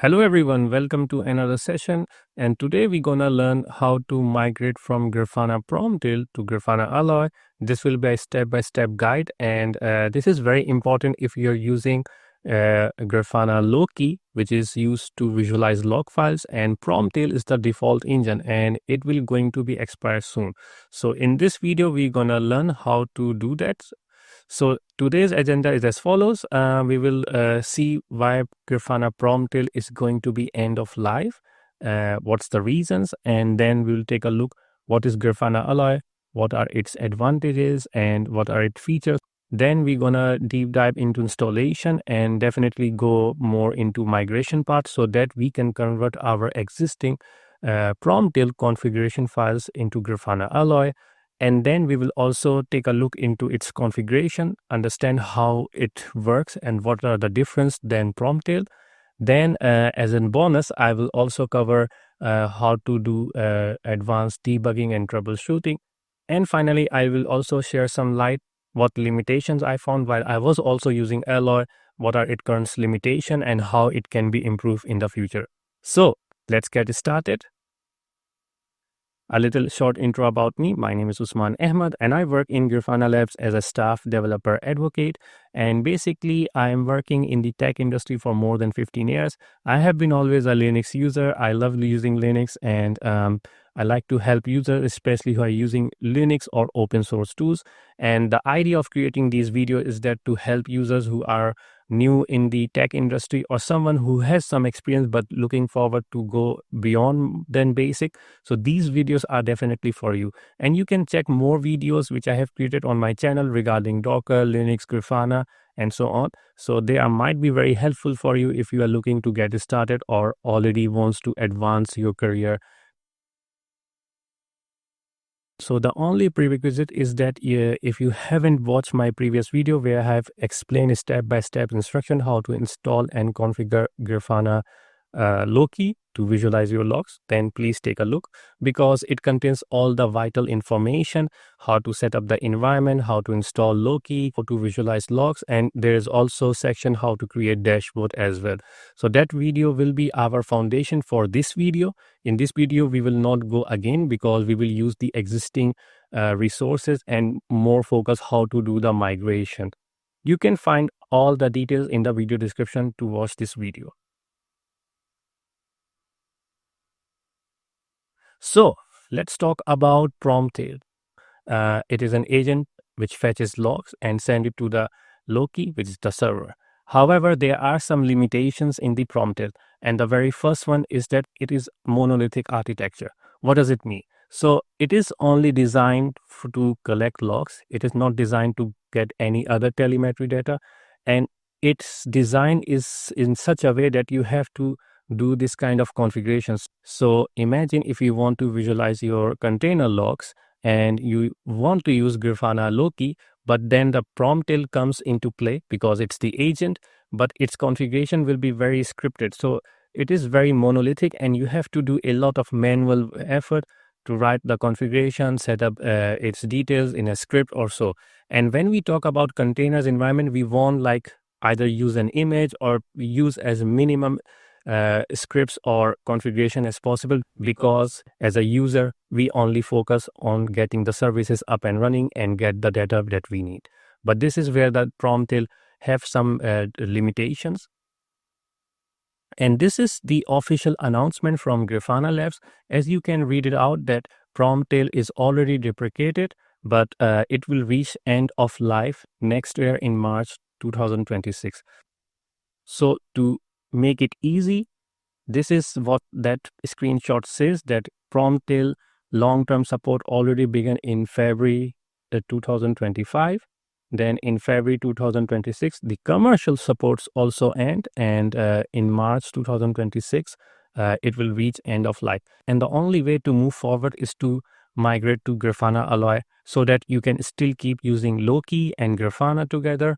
Hello everyone, welcome to another session, and today we're gonna learn how to migrate from Grafana Promtail to Grafana Alloy. This will be a step-by-step guide, and this is very important if you're using Grafana Loki, which is used to visualize log files, and Promtail is the default engine, and it will going to be expired soon. So in this video, we're gonna learn how to do that. So today's agenda is as follows. We will see why Grafana Promtail is going to be end of life, what's the reasons, and then we'll take a look what is Grafana Alloy, what are its advantages, and what are its features. Then we're gonna deep dive into installation and definitely go more into migration part so that we can convert our existing Promtail configuration files into Grafana Alloy. And then we will also take a look into its configuration, understand how it works and what are the difference than Promtail. Then as a bonus, I will also cover how to do advanced debugging and troubleshooting. And finally, I will also share some light what limitations I found while I was also using Alloy, what are its current limitations and how it can be improved in the future. So let's get started. A little short intro about me. My name is Usman Ahmad and I work in Grafana Labs as a staff developer advocate. And basically, I am working in the tech industry for more than 15 years. I have been always a Linux user. I love using Linux and I like to help users, especially who are using Linux or open source tools. And the idea of creating these videos is that to help users who are new in the tech industry or someone who has some experience but looking forward to go beyond than basic. So these videos are definitely for you, and you can check more videos which I have created on my channel regarding Docker, Linux, Grafana and so on. So they might be very helpful for you if you are looking to get started or already wants to advance your career. So the only prerequisite is that if you haven't watched my previous video where I have explained step-by-step instruction how to install and configure Grafana Loki to visualize your logs, then please take a look because it contains all the vital information, how to set up the environment, how to install Loki, how to visualize logs, and there is also section how to create dashboard as well. So that video will be our foundation for this video. In this video, we will not go again because we will use the existing resources and more focus how to do the migration. You can find all the details in the video description to watch this video. So let's talk about Promtail. It is an agent which fetches logs and send it to the Loki, which is the server. However, there are some limitations in the Promtail, and the very first one is that it is monolithic architecture. What does it mean? So it is only designed to collect logs. It is not designed to get any other telemetry data, and its design is in such a way that you have to do this kind of configurations. So imagine if you want to visualize your container logs and you want to use Grafana Loki, but then the Promtail comes into play because it's the agent, but its configuration will be very scripted. So it is very monolithic and you have to do a lot of manual effort to write the configuration, set up its details in a script or so. And when we talk about containers environment, we want like either use an image or use as minimum scripts or configuration as possible, because as a user we only focus on getting the services up and running and get the data that we need. But this is where the Promtail have some limitations, and this is the official announcement from Grafana Labs. As you can read it out that Promtail is already deprecated, but it will reach end of life next year in March 2026. So to make it easy, this is what that screenshot says, that Promtail long-term support already began in February 2025. Then in February 2026, the commercial supports also end, and in March 2026, it will reach end of life. And the only way to move forward is to migrate to Grafana Alloy so that you can still keep using Loki and Grafana together.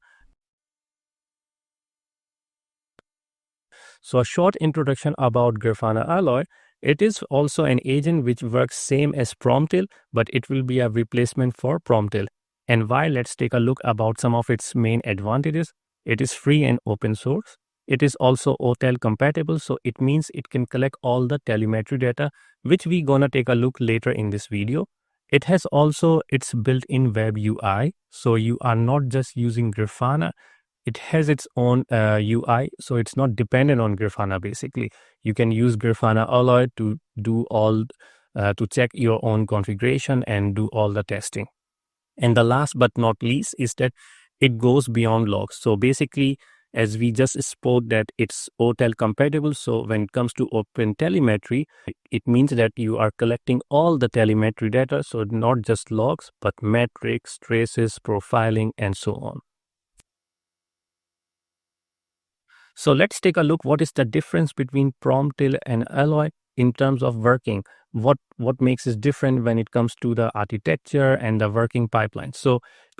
So a short introduction about Grafana Alloy. It is also an agent which works same as Promtail, but it will be a replacement for Promtail. And why? Let's take a look about some of its main advantages. It is free and open source. It is also OTel compatible, so it means it can collect all the telemetry data, which we gonna take a look later in this video. It has also its built-in WebUI, so you are not just using Grafana. It has its own UI, so it's not dependent on Grafana. Basically, you can use Grafana Alloy to do all to check your own configuration and do all the testing. And the last but not least is that it goes beyond logs. So basically, as we just spoke, that it's OTel compatible. So when it comes to OpenTelemetry, it means that you are collecting all the telemetry data. So not just logs, but metrics, traces, profiling, and so on. So let's take a look what is the difference between Promtail and Alloy in terms of working. What makes it different when it comes to the architecture and the working pipeline. So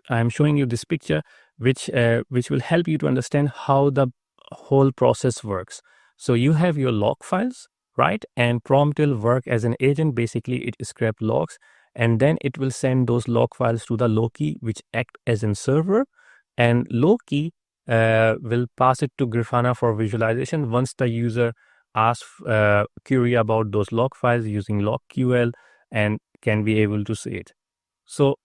I'm showing you this picture which will help you to understand how the whole process works. So you have your log files, right? And Promtail work as an agent. Basically, it scraps logs and then it will send those log files to the Loki, which act as a server. And Loki will pass it to Grafana for visualization once the user asks query about those log files using logql and can be able to see it. So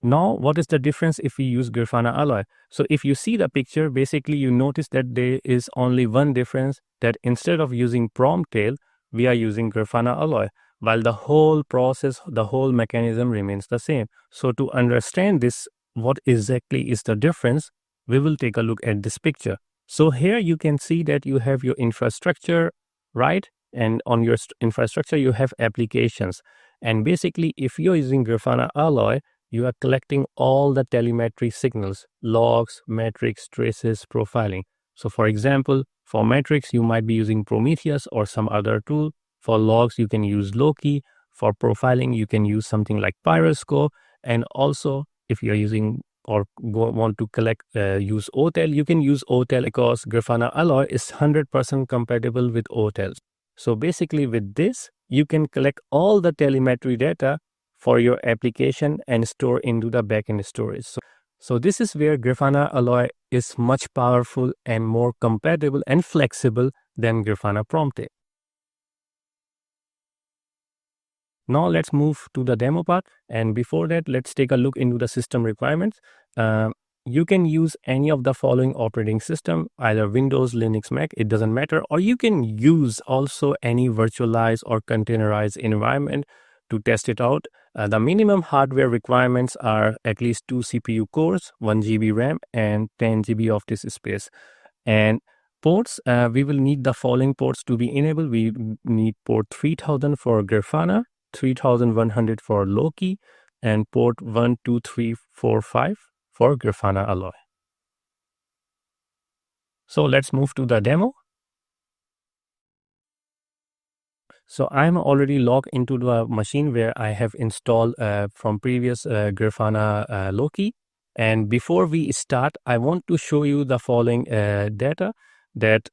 now what is the difference if we use Grafana Alloy? So if you see the picture, basically you notice that there is only one difference, that instead of using Promtail, we are using Grafana Alloy, while the whole process, the whole mechanism remains the same. So to understand this, what exactly is the difference, we will take a look at this picture. So here you can see that you have your infrastructure, right? And on your infrastructure, you have applications. And basically, if you're using Grafana Alloy, you are collecting all the telemetry signals, logs, metrics, traces, profiling. So for example, for metrics, you might be using Prometheus or some other tool. For logs, you can use Loki. For profiling, you can use something like Pyroscope. And also, if you're using or want to collect, use OTel, you can use OTel because Grafana Alloy is 100% compatible with OTel. So basically with this, you can collect all the telemetry data for your application and store into the backend storage. So this is where Grafana Alloy is much powerful and more compatible and flexible than Grafana Promtail. Now let's move to the demo part, and before that, let's take a look into the system requirements. You can use any of the following operating system, either Windows, Linux, Mac, it doesn't matter, or you can use also any virtualized or containerized environment to test it out. The minimum hardware requirements are at least 2 CPU cores, 1 GB RAM, and 10 GB of disk space. And ports, we will need the following ports to be enabled. We need port 3000 for Grafana, 3100 for Loki, and port 12345 for Grafana Alloy. So let's move to the demo. So I'm already logged into the machine where I have installed from previous Grafana Loki. And before we start, I want to show you the following data, that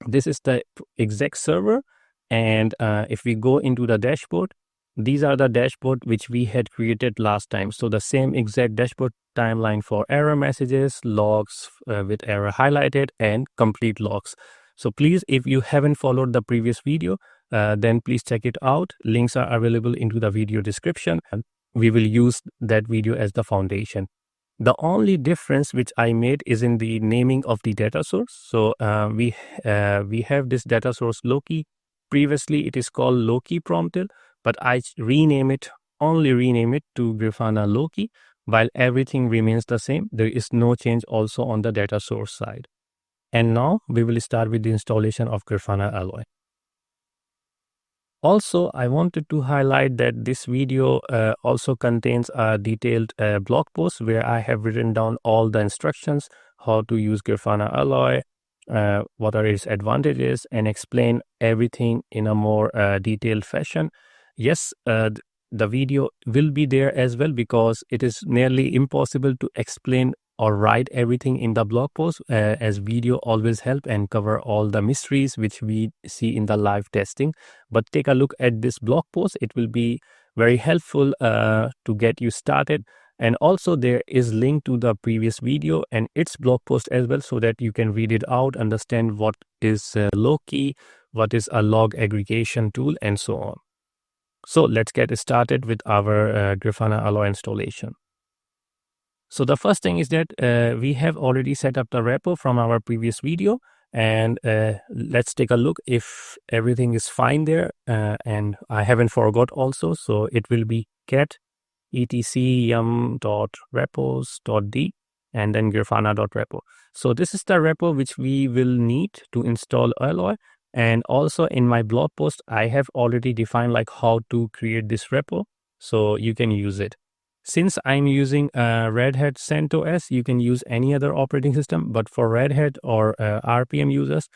this is the exact server. And if we go into the dashboard, these are the dashboard which we had created last time. So the same exact dashboard timeline for error messages, logs with error highlighted, and complete logs. So please, if you haven't followed the previous video, then please check it out. Links are available into the video description, and we will use that video as the foundation. The only difference which I made is in the naming of the data source. So we have this data source Loki. Previously, it is called Loki Promtail, but I only rename it to Grafana Loki, while everything remains the same. There is no change also on the data source side. And now we will start with the installation of Grafana Alloy. Also, I wanted to highlight that this video also contains a detailed blog post where I have written down all the instructions, how to use Grafana Alloy, what are its advantages, and explain everything in a more detailed fashion. Yes, the video will be there as well because it is nearly impossible to explain or write everything in the blog post, as video always help and cover all the mysteries which we see in the live testing. But take a look at this blog post. It will be very helpful to get you started. And also there is link to the previous video and its blog post as well, so that you can read it out, understand what is Loki, what is a log aggregation tool, and so on. So let's get started with our Grafana Alloy installation. So the first thing is that we have already set up the repo from our previous video, and let's take a look if everything is fine there. And I haven't forgot also, so it will be cat etc yum.repos.d and then grafana.repo. So this is the repo which we will need to install Alloy. And also in my blog post, I have already defined like how to create this repo, so you can use it. Since I'm using Red Hat CentOS, you can use any other operating system, but for Red Hat or RPM users,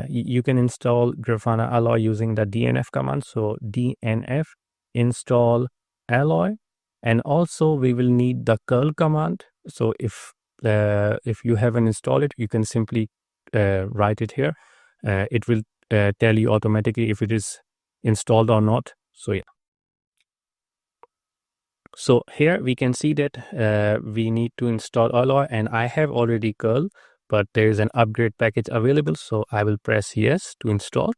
you can install Grafana Alloy using the DNF command. So DNF install Alloy. And also we will need the curl command. So if you haven't installed it, you can simply write it here. It will tell you automatically if it is installed or not. So yeah. So here we can see that we need to install Alloy, and I have already curl, but there is an upgrade package available. So I will press yes to install.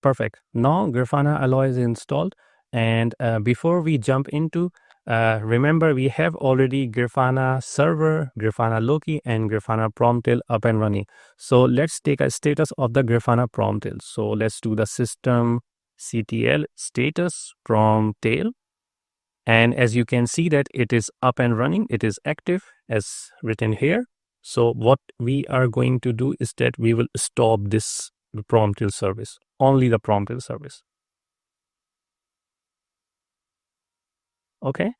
Perfect. Now Grafana Alloy is installed. And before we jump into, remember we have already Grafana server, Grafana Loki, and Grafana Promtail up and running. So let's take a status of the Grafana Promtail. So let's do the system CTL status Promtail. And as you can see that it is up and running, it is active as written here. So what we are going to do is that we will stop this Promtail service, only the Promtail service. Okay,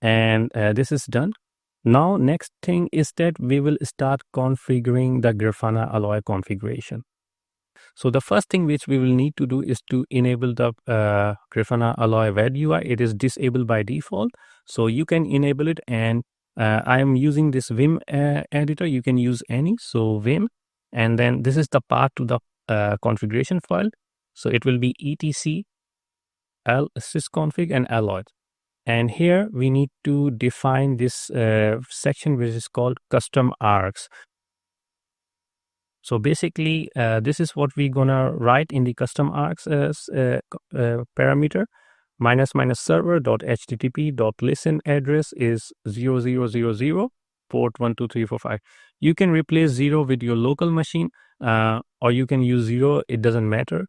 and this is done. Now next thing is that we will start configuring the Grafana Alloy configuration. So the first thing which we will need to do is to enable the Grafana Alloy WebUI. It is disabled by default, so you can enable it. And I am using this Vim editor. You can use any. So Vim, and then this is the path to the configuration file. So it will be etc sysconfig and alloy. And here we need to define this section which is called custom args. So basically, this is what we're gonna write in the custom args parameter. --server.http.listen address is 0000 port 12345. You can replace 0 with your local machine, or you can use 0. It doesn't matter.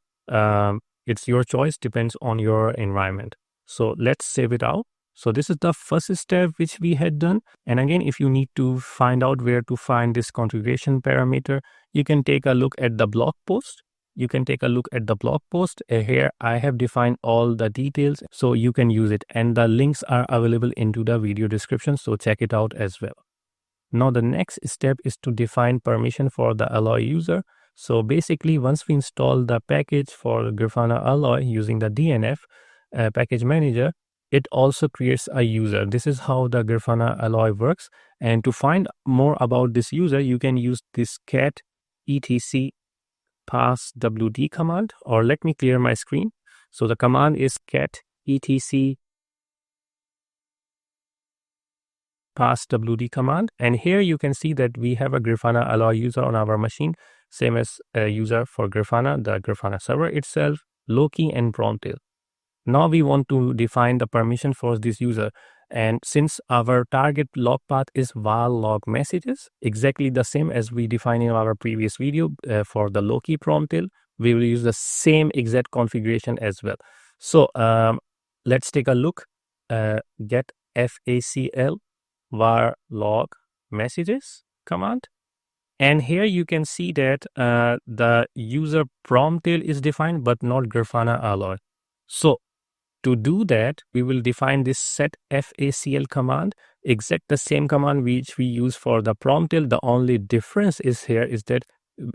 It's your choice, depends on your environment. So let's save it out. So this is the first step which we had done. And again, if you need to find out where to find this configuration parameter, you can take a look at the blog post. Here I have defined all the details, so you can use it, and the links are available into the video description, so check it out as well. Now the next step is to define permission for the Alloy user. So basically, once we install the package for Grafana Alloy using the DNF package manager, it also creates a user. This is how the Grafana Alloy works. And to find more about this user, you can use this cat etc pass wd command, or let me clear my screen. So the command is cat etc pass wd command, and here you can see that we have a Grafana Alloy user on our machine, same as a user for Grafana, the Grafana server itself, Loki, and Promtail. Now we want to define the permission for this user, and since our target log path is val log messages, exactly the same as we defined in our previous video for the Loki Promtail, we will use the same exact configuration as well. So let's take a look. Get facl var log messages command, and here you can see that the user Promtail is defined but not Grafana Alloy. So to do that, we will define this set facl command, exact the same command which we use for the Promtail. The only difference is here is that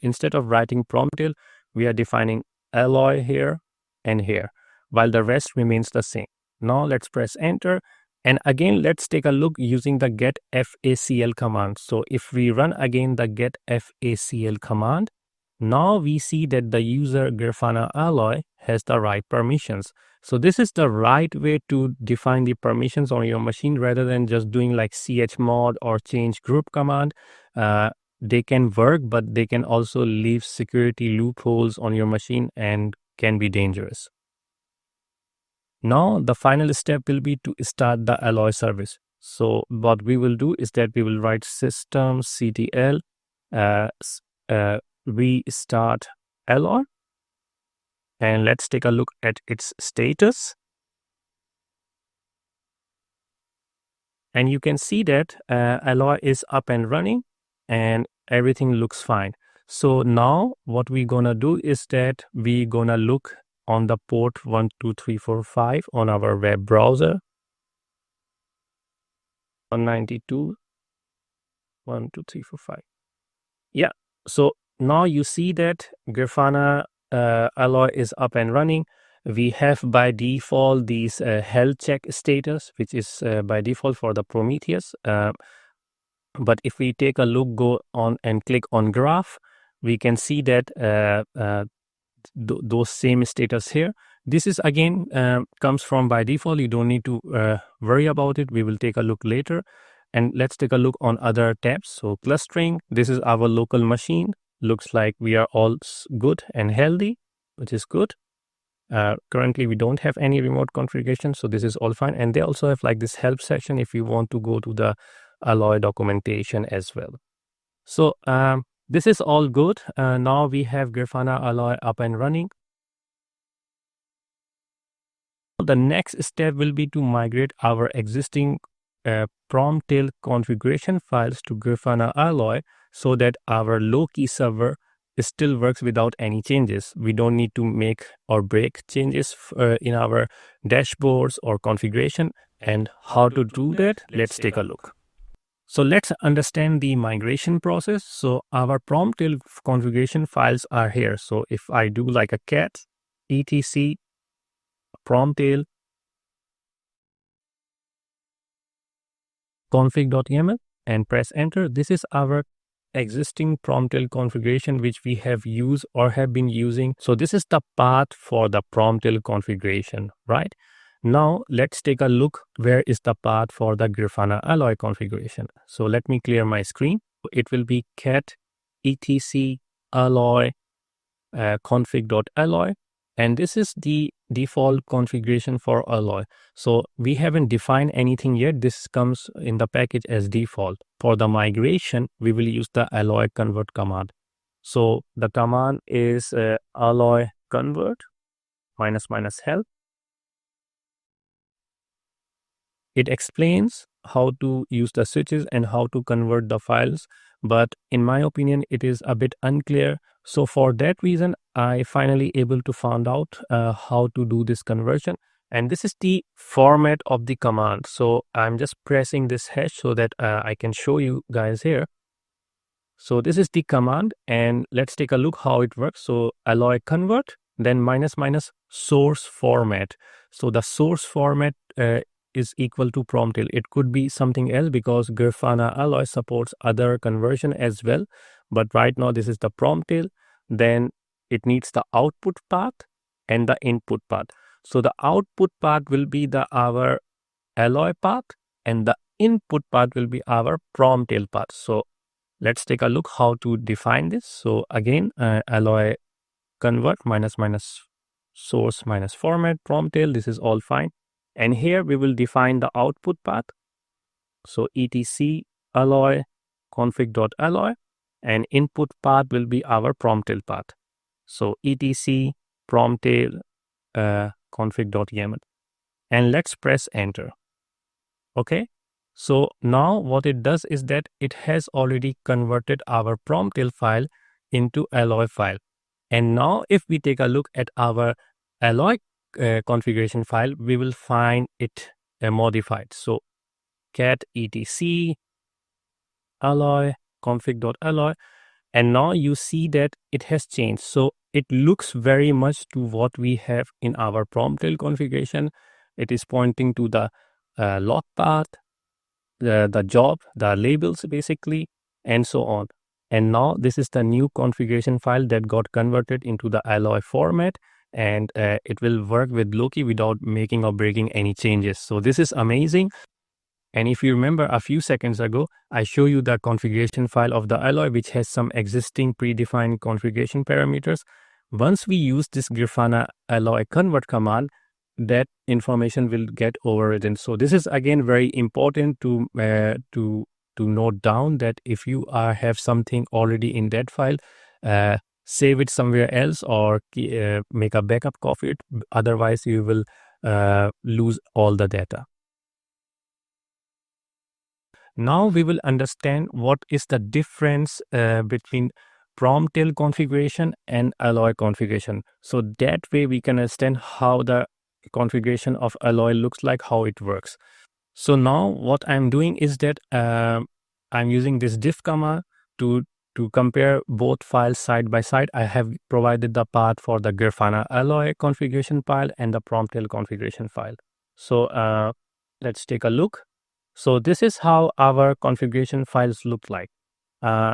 instead of writing Promtail, we are defining Alloy here and here, while the rest remains the same. Now let's press enter. And again, let's take a look using the get facl command. So if we run again the get facl command, Now we see that the user Grafana Alloy has the right permissions. So this is the right way to define the permissions on your machine rather than just doing like chmod or change group command. They can work, but they can also leave security loopholes on your machine and can be dangerous. Now the final step will be to start the Alloy service. So what we will do is that we will write systemctl restart Alloy, and let's take a look at its status. And you can see that Alloy is up and running and everything looks fine. So now what we're gonna do is that we're gonna look on the port 12345 on our web browser. 192.12345. Yeah. So now you see that Grafana Alloy is up and running. We have by default these health check status, which is by default for the Prometheus. But if we take a look, go on and click on graph, we can see that those same status here. This is again comes from by default. You don't need to worry about it. We will take a look later. And let's take a look on other tabs. So clustering, this is our local machine. Looks like we are all good and healthy, which is good. Currently, we don't have any remote configuration, so this is all fine. And they also have like this help section if you want to go to the Alloy documentation as well. So this is all good. Now we have Grafana Alloy up and running. The next step will be to migrate our existing Promtail configuration files to Grafana Alloy so that our Loki server still works without any changes. We don't need to make or break changes in our dashboards or configuration. And how to do that? Let's take a look. So let's understand the migration process. So our Promtail configuration files are here. So if I do like a cat etc Promtail config.yaml and press enter, this is our existing Promtail configuration which we have used or have been using. So this is the path for the Promtail configuration, right? Now let's take a look where is the path for the Grafana Alloy configuration. So let me clear my screen. It will be cat etc alloy config.alloy, and this is the default configuration for Alloy. So we haven't defined anything yet. This comes in the package as default. For the migration, we will use the alloy convert command. So the command is alloy convert --help. It explains how to use the switches and how to convert the files, but in my opinion, it is a bit unclear. So for that reason, I finally able to find out how to do this conversion. And this is the format of the command. So I'm just pressing this hash so that I can show you guys here. So this is the command, and let's take a look how it works. So alloy convert, then ---- source format. So the source format is equal to Promtail. It could be something else because Grafana Alloy supports other conversion as well. But right now this is the Promtail. Then it needs the output path and the input path. So the output path will be our Alloy path and the input path will be our Promtail path. So let's take a look how to define this. So again, alloy convert ---- source --format Promtail. This is all fine. And here we will define the output path. So etc alloy config.alloy, and input path will be our Promtail path. So etc Promtail config.yaml. And let's press enter. Okay. So now what it does is that it has already converted our Promtail file into Alloy file. And now if we take a look at our Alloy configuration file, we will find it modified. So cat etc alloy config.alloy, and now you see that it has changed. So it looks very much to what we have in our Promtail configuration. It is pointing to the log path, the job, the labels basically, and so on. And now this is the new configuration file that got converted into the Alloy format, and it will work with Loki without making or breaking any changes. So this is amazing. And if you remember a few seconds ago, I show you the configuration file of the Alloy, which has some existing predefined configuration parameters. Once we use this Grafana Alloy convert command, that information will get overridden. So this is again very important to note down, that if you have something already in that file, save it somewhere else, or make a backup of it. Otherwise, you will lose all the data. Now we will understand what is the difference between Promtail configuration and Alloy configuration. So that way we can understand how the configuration of Alloy looks like, how it works. So now what I'm doing is that I'm using this diff command to compare both files side by side. I have provided the path for the Grafana Alloy configuration file and the Promtail configuration file. So let's take a look. So this is how our configuration files look like.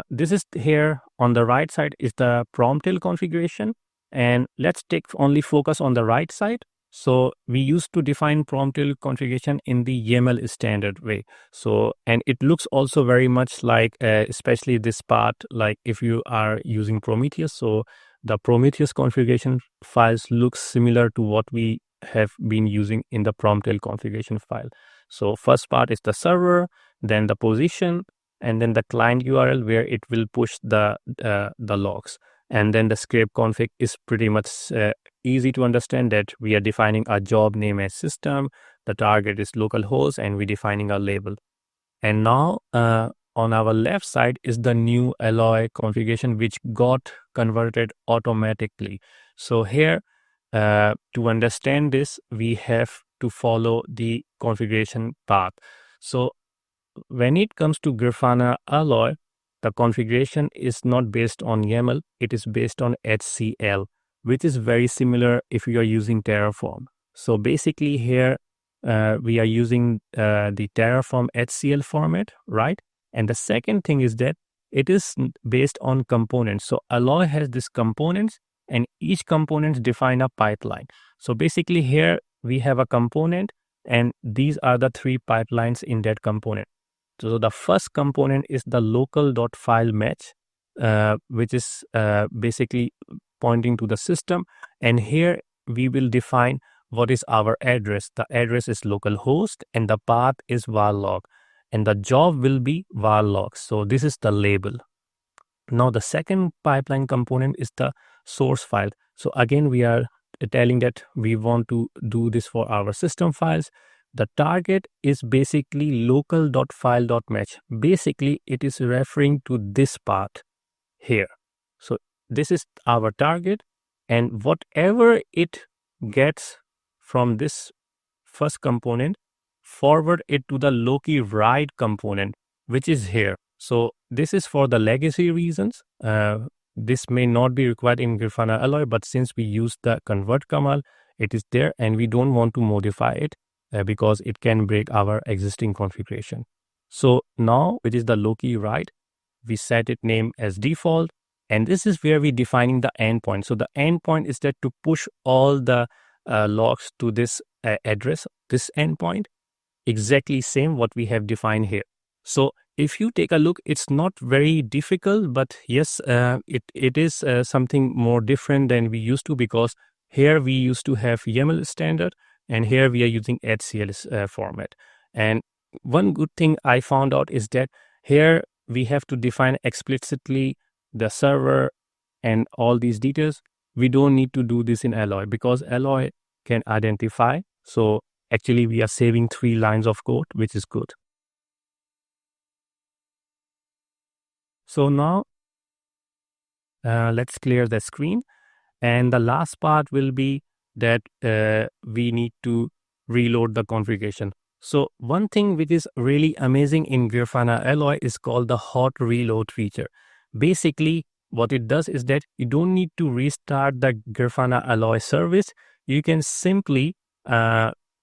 This is here on the right side is the Promtail configuration, and let's only focus on the right side. So we used to define Promtail configuration in the YAML standard way. So, and it looks also very much like, especially this part, like if you are using Prometheus. So the Prometheus configuration files look similar to what we have been using in the Promtail configuration file. So first part is the server, then the position, and then the client URL where it will push the logs. And then the script config is pretty much easy to understand, that we are defining a job name as system, the target is localhost, and we're defining a label. And now on our left side is the new Alloy configuration, which got converted automatically. So here, to understand this, we have to follow the configuration path. So when it comes to Grafana Alloy, the configuration is not based on YAML, it is based on HCL, which is very similar if you are using Terraform. So basically here, we are using the Terraform HCL format, right? And the second thing is that it is based on components. So Alloy has these components, and each component define a pipeline. So basically here we have a component, and these are the three pipelines in that component. So the first component is the local.file match, which is basically pointing to the system. And here we will define what is our address. The address is localhost, and the path is var log, and the job will be var log. So this is the label. Now the second pipeline component is the source file. So again, we are telling that we want to do this for our system files. The target is basically local.file.match. Basically, it is referring to this path here. So this is our target, and whatever it gets from this first component, forward it to the Loki write component, which is here. So this is for the legacy reasons. This may not be required in Grafana Alloy, but since we use the convert command, it is there, and we don't want to modify it because it can break our existing configuration. So now, which is the Loki write, we set it name as default, and this is where we're defining the endpoint. So the endpoint is that to push all the logs to this address, this endpoint, exactly same what we have defined here. So if you take a look, it's not very difficult, but yes, it is something more different than we used to, because here we used to have YAML standard, and here we are using HCL format. And one good thing I found out is that here we have to define explicitly the server and all these details. We don't need to do this in Alloy, because Alloy can identify. So actually we are saving 3 lines of code, which is good. So now let's clear the screen. And the last part will be that we need to reload the configuration. So one thing which is really amazing in Grafana Alloy is called the hot reload feature. Basically, what it does is that you don't need to restart the Grafana Alloy service. You can simply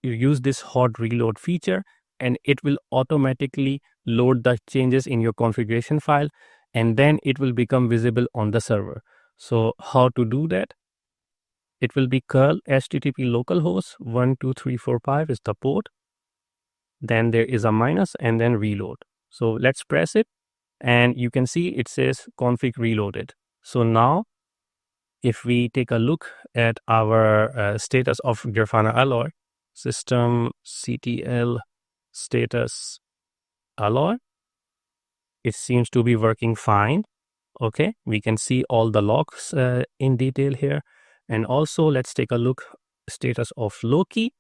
use this hot reload feature, and it will automatically load the changes in your configuration file. and then it will become visible on the server. So how to do that? It will be curl http localhost 12345 is the port. Then there is a minus and then reload. So let's press it, and you can see it says config reloaded. So now if we take a look at our status of Grafana Alloy, system CTL status alloy, it seems to be working fine. Okay, we can see all the logs in detail here. And also let's take a look status of Loki.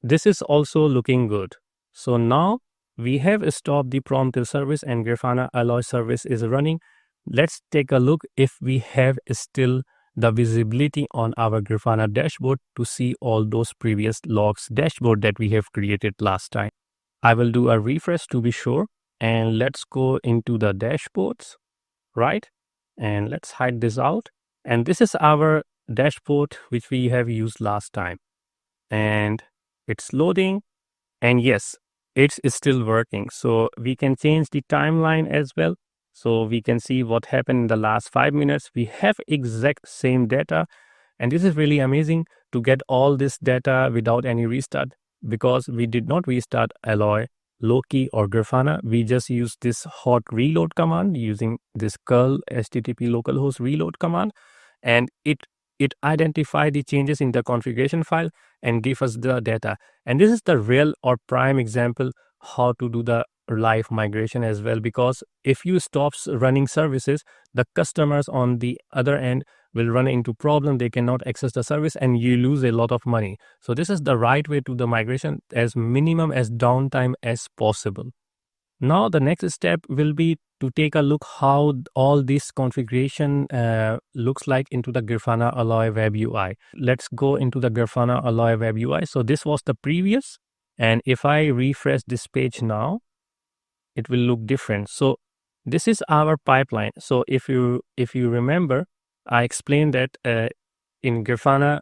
This is also looking good. So now we have stopped the Prometheus service and Grafana Alloy service is running. Let's take a look if we have still the visibility on our Grafana dashboard to see all those previous logs dashboard that we have created last time. I will do a refresh to be sure, and let's go into the dashboards, right? And let's hide this out. And this is our dashboard which we have used last time. And it's loading, and yes, it's still working. So we can change the timeline as well. So we can see what happened in the last 5 minutes. We have exact same data, and this is really amazing to get all this data without any restart, because we did not restart Alloy, Loki or Grafana. We just used this hot reload command using this curl http localhost reload command, and it identified the changes in the configuration file and give us the data. And this is the real or prime example how to do the live migration as well, because if you stop running services, the customers on the other end will run into problem. They cannot access the service and you lose a lot of money. So this is the right way to the migration, as minimum as downtime as possible. Now the next step will be to take a look how all this configuration looks like into the Grafana Alloy WebUI. Let's go into the Grafana Alloy WebUI. So this was the previous, and if I refresh this page now, it will look different. So this is our pipeline. So if you remember, I explained that in Grafana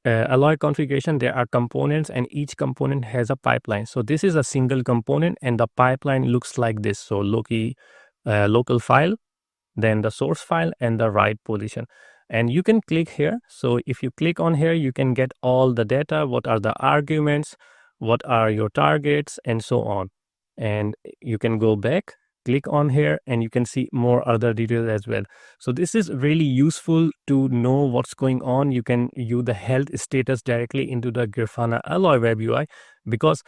Alloy configuration, there are components and each component has a pipeline. So this is a single component and the pipeline looks like this. So Loki local file, then the source file and the write position. And you can click here. So if you click on here, you can get all the data. What are the arguments? What are your targets? And so on. And you can go back, click on here, and you can see more other details as well. So this is really useful to know what's going on. You can view the health status directly into the Grafana Alloy WebUI, because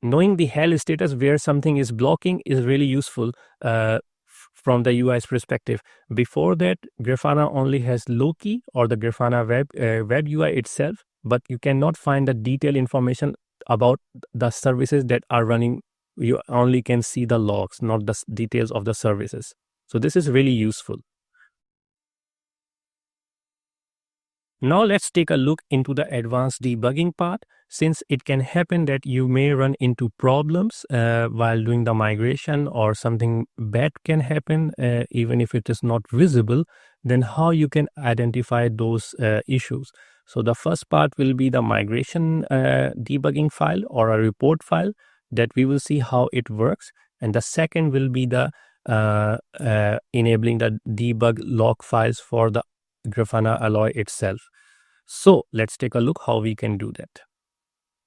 knowing the health status where something is blocking is really useful from the UI's perspective. Before that, Grafana only has Loki or the Grafana web UI itself, but you cannot find the detailed information about the services that are running. You only can see the logs, not the details of the services. So this is really useful. Now let's take a look into the advanced debugging part, since it can happen that you may run into problems while doing the migration, or something bad can happen even if it is not visible. Then how you can identify those issues. So the first part will be the migration debugging file or a report file that we will see how it works. And the second will be the enabling the debug log files for the Grafana Alloy itself. So let's take a look how we can do that.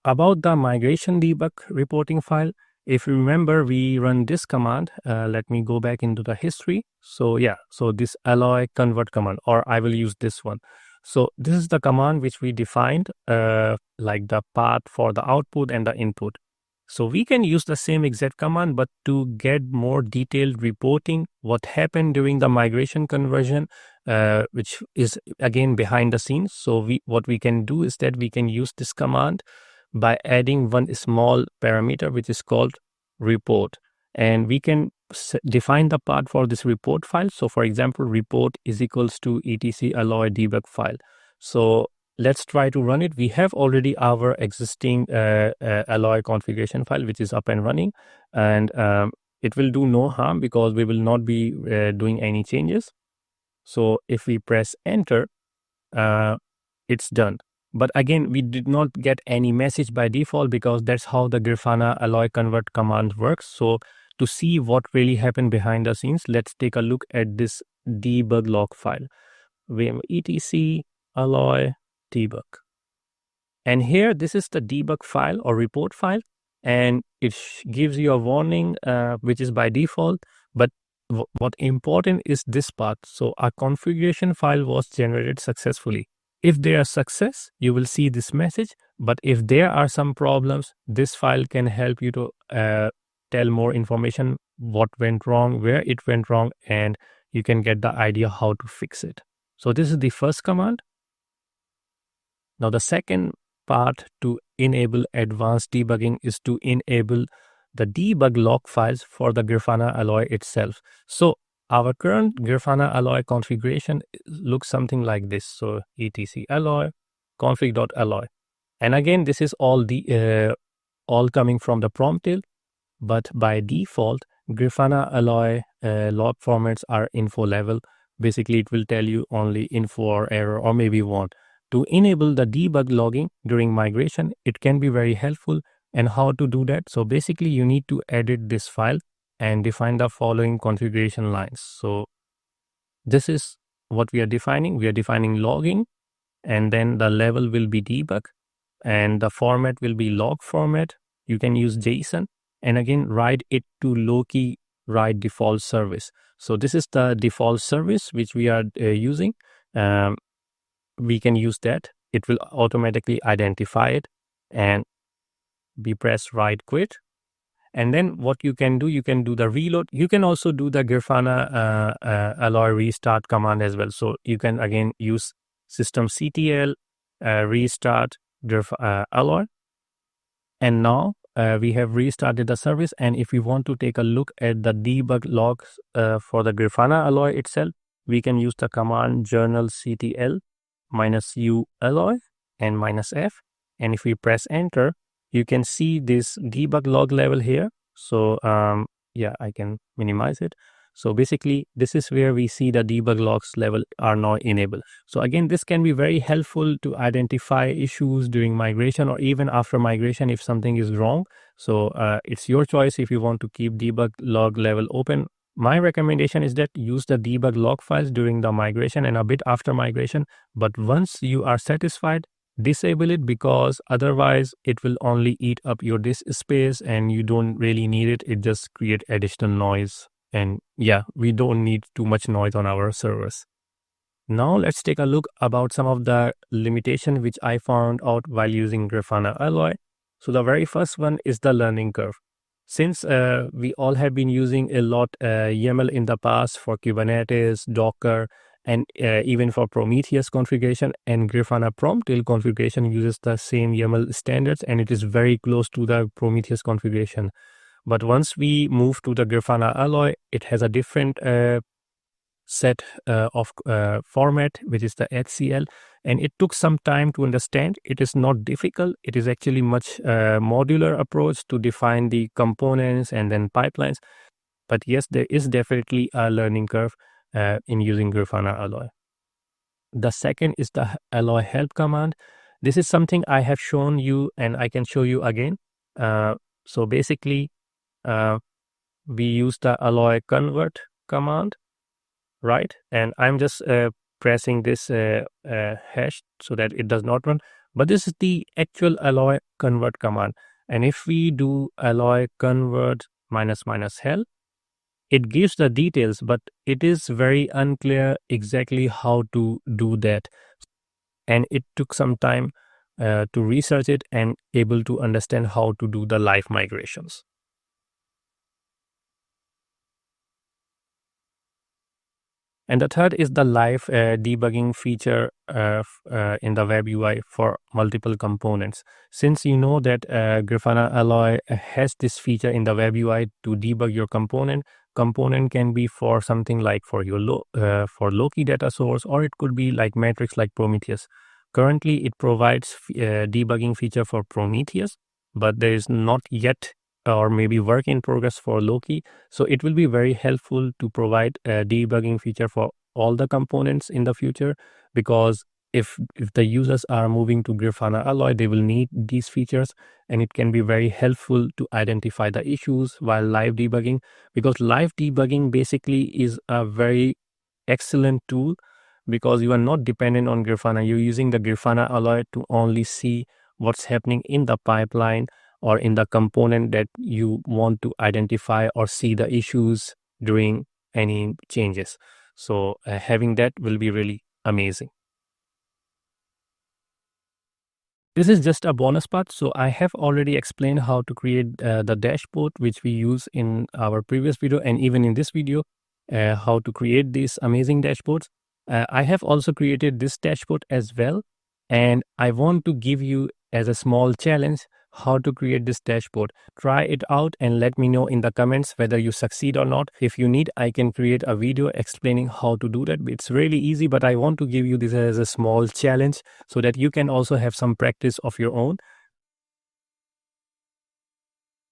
About the migration debug reporting file, if you remember, we run this command. Let me go back into the history. So yeah, so this alloy convert command, or I will use this one. So this is the command which we defined, like the path for the output and the input. So we can use the same exact command, but to get more detailed reporting, what happened during the migration conversion, which is again behind the scenes. So what we can do is that we can use this command by adding one small parameter, which is called report. And we can define the path for this report file. So for example, report is equals to etc alloy debug file. So let's try to run it. We have already our existing alloy configuration file, which is up and running, and it will do no harm because we will not be doing any changes. So if we press enter, it's done. But again, we did not get any message by default, because that's how the Grafana Alloy convert command works. So to see what really happened behind the scenes, let's take a look at this debug log file. Vim etc alloy debug. And here, this is the debug file or report file, and it gives you a warning, which is by default. But what important is this part. So our configuration file was generated successfully. If there are success, you will see this message. But if there are some problems, this file can help you to tell more information, what went wrong, where it went wrong, and you can get the idea how to fix it. So this is the first command. Now the second part to enable advanced debugging is to enable the debug log files for the Grafana Alloy itself. So our current Grafana Alloy configuration looks something like this. So etc alloy config.alloy, and again this is all coming from the Promtail, but by default Grafana Alloy log formats are info level. Basically it will tell you only info or error or maybe want. To enable the debug logging during migration, it can be very helpful. And how to do that? So basically you need to edit this file and define the following configuration lines. So this is what we are defining. We are defining logging, and then the level will be debug, and the format will be log format. You can use JSON, and again write it to Loki write default service. So this is the default service which we are using. We can use that. It will automatically identify it, and we press write quit. And then what you can do the reload. You can also do the Grafana Alloy restart command as well. So you can again use systemctl restart Alloy. And now we have restarted the service. And if we want to take a look at the debug logs for the Grafana Alloy itself, we can use the command journalctl -u alloy and -f. And if we press enter, you can see this debug log level here. So yeah, I can minimize it. So basically this is where we see the debug logs level are now enabled. So again, this can be very helpful to identify issues during migration or even after migration if something is wrong. So it's your choice if you want to keep debug log level open. My recommendation is that use the debug log files during the migration and a bit after migration. But once you are satisfied, disable it, because otherwise it will only eat up your disk space and you don't really need it. It just creates additional noise. And yeah, we don't need too much noise on our servers. Now let's take a look about some of the limitations which I found out while using Grafana Alloy. So the very first one is the learning curve. Since we all have been using a lot YAML in the past for Kubernetes, Docker, and even for Prometheus configuration, and Grafana Promtail configuration uses the same YAML standards, and it is very close to the Prometheus configuration. But once we move to the Grafana Alloy, it has a different set of format, which is the HCL, and it took some time to understand. It is not difficult. It is actually much modular approach to define the components and then pipelines. But yes, there is definitely a learning curve in using Grafana Alloy. The second is the alloy help command. This is something I have shown you and I can show you again. So basically, we use the alloy convert command, right? And I'm just pressing this hash so that it does not run. But this is the actual alloy convert command. And if we do alloy convert --hell, it gives the details, but it is very unclear exactly how to do that. And it took some time to research it and able to understand how to do the live migrations. And the third is the live debugging feature in the WebUI for multiple components. Since you know that Grafana Alloy has this feature in the WebUI to debug your component. Component can be for something like for your for Loki data source, or it could be like metrics like Prometheus. Currently, it provides debugging feature for Prometheus, but there is not yet or maybe work in progress for Loki. So it will be very helpful to provide a debugging feature for all the components in the future, because if the users are moving to Grafana Alloy, they will need these features, and it can be very helpful to identify the issues while live debugging, because live debugging basically is a very excellent tool, because you are not dependent on Grafana. You're using the Grafana Alloy to only see what's happening in the pipeline or in the component that you want to identify or see the issues during any changes. So having that will be really amazing. This is just a bonus part. So I have already explained how to create the dashboard, which we use in our previous video, and even in this video, how to create these amazing dashboards. I have also created this dashboard as well, and I want to give you as a small challenge how to create this dashboard. Try it out and let me know in the comments whether you succeed or not. If you need, I can create a video explaining how to do that. It's really easy, but I want to give you this as a small challenge so that you can also have some practice of your own.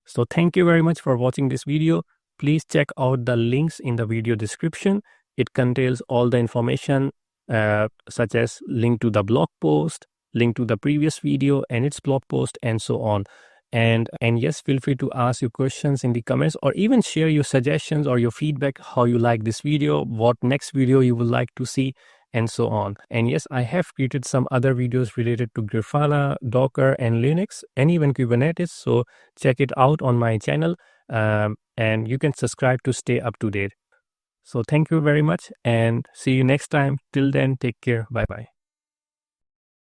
So thank you very much for watching this video. Please check out the links in the video description. It contains all the information such as link to the blog post, link to the previous video and its blog post, and so on. And yes, feel free to ask your questions in the comments, or even share your suggestions or your feedback, how you like this video, what next video you would like to see, and so on. And yes, I have created some other videos related to Grafana, Docker, and Linux, and even Kubernetes. So check it out on my channel, and you can subscribe to stay up to date. So thank you very much, and see you next time. Till then, take care. Bye bye.